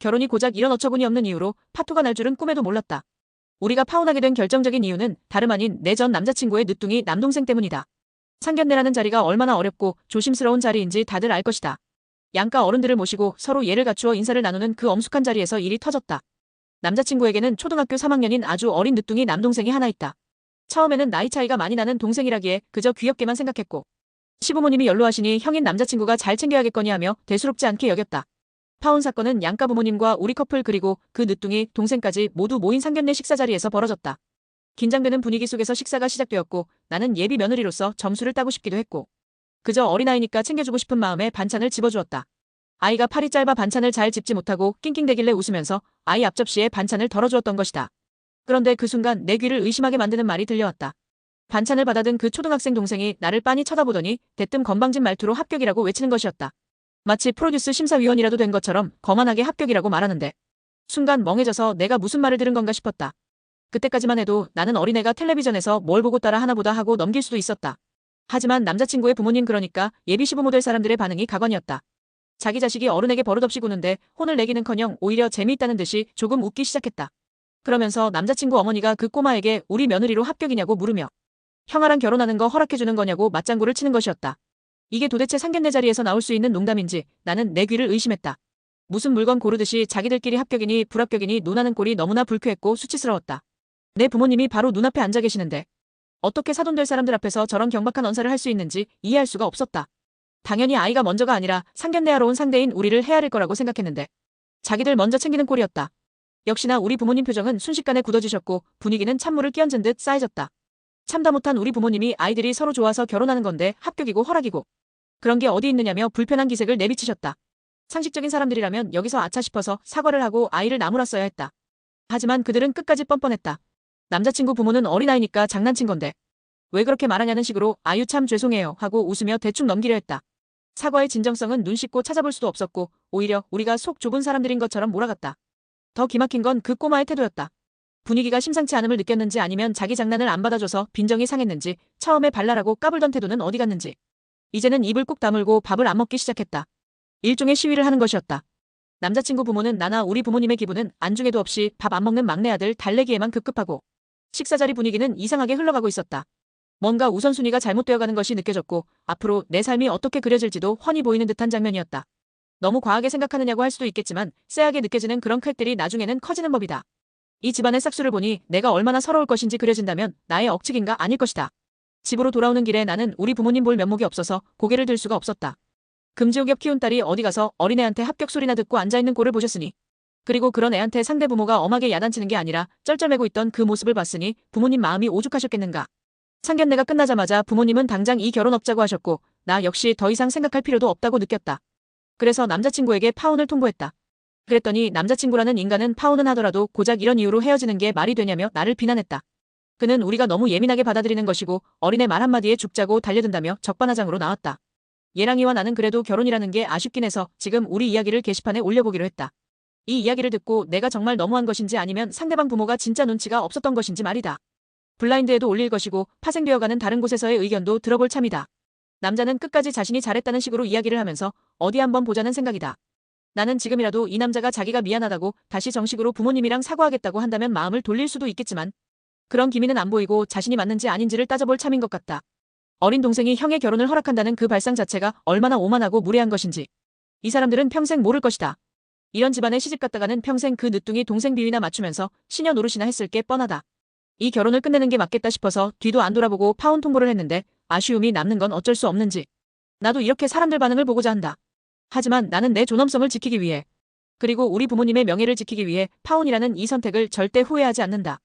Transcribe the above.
결혼이 고작 이런 어처구니 없는 이유로 파토가 날 줄은 꿈에도 몰랐다. 우리가 파혼하게 된 결정적인 이유는 다름 아닌 내 전 남자친구의 늦둥이 남동생 때문이다. 상견례라는 자리가 얼마나 어렵고 조심스러운 자리인지 다들 알 것이다. 양가 어른들을 모시고 서로 예를 갖추어 인사를 나누는 그 엄숙한 자리에서 일이 터졌다. 남자친구에게는 초등학교 3학년인 아주 어린 늦둥이 남동생이 하나 있다. 처음에는 나이 차이가 많이 나는 동생이라기에 그저 귀엽게만 생각했고, 시부모님이 연로하시니 형인 남자친구가 잘 챙겨야겠거니 하며 대수롭지 않게 여겼다. 파혼 사건은 양가 부모님과 우리 커플 그리고 그 늦둥이 동생까지 모두 모인 상견례 식사 자리에서 벌어졌다. 긴장되는 분위기 속에서 식사가 시작되었고, 나는 예비 며느리로서 점수를 따고 싶기도 했고, 그저 어린아이니까 챙겨주고 싶은 마음에 반찬을 집어주었다. 아이가 팔이 짧아 반찬을 잘 집지 못하고 낑낑대길래 웃으면서 아이 앞접시에 반찬을 덜어주었던 것이다. 그런데 그 순간 내 귀를 의심하게 만드는 말이 들려왔다. 반찬을 받아든 그 초등학생 동생이 나를 빤히 쳐다보더니 대뜸 건방진 말투로 합격이라고 외치는 것이었다. 마치 프로듀스 심사위원이라도 된 것처럼 거만하게 합격이라고 말하는데, 순간 멍해져서 내가 무슨 말을 들은 건가 싶었다. 그때까지만 해도 나는 어린애가 텔레비전에서 뭘 보고 따라 하나 보다 하고 넘길 수도 있었다. 하지만 남자친구의 부모님, 그러니까 예비 시부모 될 사람들의 반응이 가관이었다. 자기 자식이 어른에게 버릇없이 구는데 혼을 내기는커녕 오히려 재미있다는 듯이 조금 웃기 시작했다. 그러면서 남자친구 어머니가 그 꼬마에게 우리 며느리로 합격이냐고 물으며 형아랑 결혼하는 거 허락해주는 거냐고 맞장구를 치는 것이었다. 이게 도대체 상견례 자리에서 나올 수 있는 농담인지 나는 내 귀를 의심했다. 무슨 물건 고르듯이 자기들끼리 합격이니 불합격이니 논하는 꼴이 너무나 불쾌했고 수치스러웠다. 내 부모님이 바로 눈앞에 앉아 계시는데 어떻게 사돈될 사람들 앞에서 저런 경박한 언사를 할 수 있는지 이해할 수가 없었다. 당연히 아이가 먼저가 아니라 상견례하러 온 상대인 우리를 헤아릴 거라고 생각했는데 자기들 먼저 챙기는 꼴이었다. 역시나 우리 부모님 표정은 순식간에 굳어지셨고 분위기는 찬물을 끼얹은 듯 싸해졌다. 참다 못한 우리 부모님이 아이들이 서로 좋아서 결혼하는 건데 합격이고 허락이고 그런 게 어디 있느냐며 불편한 기색을 내비치셨다. 상식적인 사람들이라면 여기서 아차 싶어서 사과를 하고 아이를 나무랐어야 했다. 하지만 그들은 끝까지 뻔뻔했다. 남자친구 부모는 어린아이니까 장난친 건데 왜 그렇게 말하냐는 식으로 아유 참 죄송해요 하고 웃으며 대충 넘기려 했다. 사과의 진정성은 눈 씻고 찾아볼 수도 없었고 오히려 우리가 속 좁은 사람들인 것처럼 몰아갔다. 더 기막힌 건 그 꼬마의 태도였다. 분위기가 심상치 않음을 느꼈는지 아니면 자기 장난을 안 받아줘서 빈정이 상했는지 처음에 발랄하고 까불던 태도는 어디 갔는지 이제는 입을 꾹 다물고 밥을 안 먹기 시작했다. 일종의 시위를 하는 것이었다. 남자친구 부모는 나나 우리 부모님의 기분은 안중에도 없이 밥 안 먹는 막내 아들 달래기에만 급급하고 식사 자리 분위기는 이상하게 흘러가고 있었다. 뭔가 우선순위가 잘못되어가는 것이 느껴졌고 앞으로 내 삶이 어떻게 그려질지도 훤히 보이는 듯한 장면이었다. 너무 과하게 생각하느냐고 할 수도 있겠지만 쎄하게 느껴지는 그런 크랙들이 나중에는 커지는 법이다. 이 집안의 싹수를 보니 내가 얼마나 서러울 것인지 그려진다면 나의 억측인가 아닐 것이다. 집으로 돌아오는 길에 나는 우리 부모님 볼 면목이 없어서 고개를 들 수가 없었다. 금지옥엽 키운 딸이 어디 가서 어린애한테 합격 소리나 듣고 앉아있는 꼴을 보셨으니 그리고 그런 애한테 상대 부모가 엄하게 야단치는 게 아니라 쩔쩔매고 있던 그 모습을 봤으니 부모님 마음이 오죽하셨겠는가. 상견례가 끝나자마자 부모님은 당장 이 결혼 없자고 하셨고 나 역시 더 이상 생각할 필요도 없다고 느꼈다. 그래서 남자친구에게 파혼을 통보했다. 그랬더니 남자친구라는 인간은 파혼은 하더라도 고작 이런 이유로 헤어지는 게 말이 되냐며 나를 비난했다. 그는 우리가 너무 예민하게 받아들이는 것이고 어린애 말 한마디에 죽자고 달려든다며 적반하장으로 나왔다. 예랑이와 나는 그래도 결혼이라는 게 아쉽긴 해서 지금 우리 이야기를 게시판에 올려보기로 했다. 이 이야기를 듣고 내가 정말 너무한 것인지 아니면 상대방 부모가 진짜 눈치가 없었던 것인지 말이다. 블라인드에도 올릴 것이고 파생되어가는 다른 곳에서의 의견도 들어볼 참이다. 남자는 끝까지 자신이 잘했다는 식으로 이야기를 하면서 어디 한번 보자는 생각이다. 나는 지금이라도 이 남자가 자기가 미안하다고 다시 정식으로 부모님이랑 사과하겠다고 한다면 마음을 돌릴 수도 있겠지만 그런 기미는 안 보이고 자신이 맞는지 아닌지를 따져볼 참인 것 같다. 어린 동생이 형의 결혼을 허락한다는 그 발상 자체가 얼마나 오만하고 무례한 것인지 이 사람들은 평생 모를 것이다. 이런 집안에 시집갔다가는 평생 그 늦둥이 동생 비위나 맞추면서 시녀 노릇이나 했을 게 뻔하다. 이 결혼을 끝내는 게 맞겠다 싶어서 뒤도 안 돌아보고 파혼 통보를 했는데 아쉬움이 남는 건 어쩔 수 없는지 나도 이렇게 사람들 반응을 보고자 한다. 하지만 나는 내 존엄성을 지키기 위해 그리고 우리 부모님의 명예를 지키기 위해 파혼이라는 이 선택을 절대 후회하지 않는다.